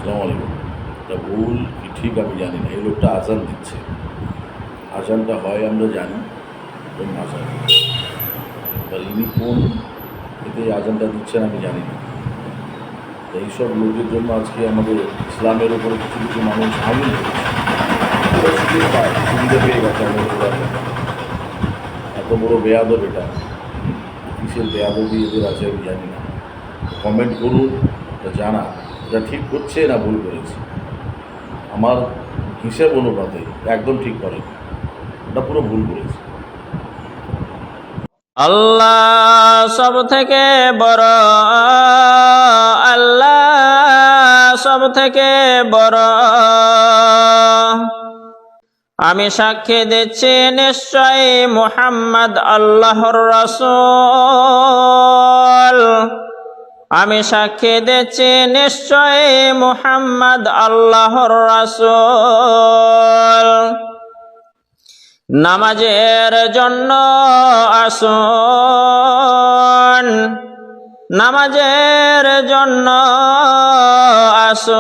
আসসালামু আলাইকুম। এটা ভুল কি ঠিক আমি জানি না। এই লোকটা আজান দিচ্ছে, আজানটা হয় আমরা জানি, কোন আজান, এবার ইনি কোন এতে আজানটা দিচ্ছেন আমি জানি না। এইসব লোকের জন্য আজকে আমাদের ইসলামের উপরে কিছু কিছু মানুষ আমিন সুবিধা পেয়ে গেছে। এত বড় বেয়াদব এটা, কিসের বেয়াদবি এদের আছে আমি জানি না। কমেন্ট করুন, এটা জানা এটা ঠিক করছে না ভুল করেছে। আমার হিসেব অনুপাতে একদম ঠিক করে, ওটা পুরো ভুল করেছে। আল্লাহ সব থেকে বড়, আল্লাহ সব থেকে বড়। আমি সাক্ষী দিচ্ছি নিশ্চয় মুহাম্মদ আল্লাহর রাসূল। আমি সাক্ষী দিচ্ছি নিশ্চয় মুহাম্মদ আল্লাহর রাসূল। নামাজের জন্য আসুন, নামাজের জন্য আসুন।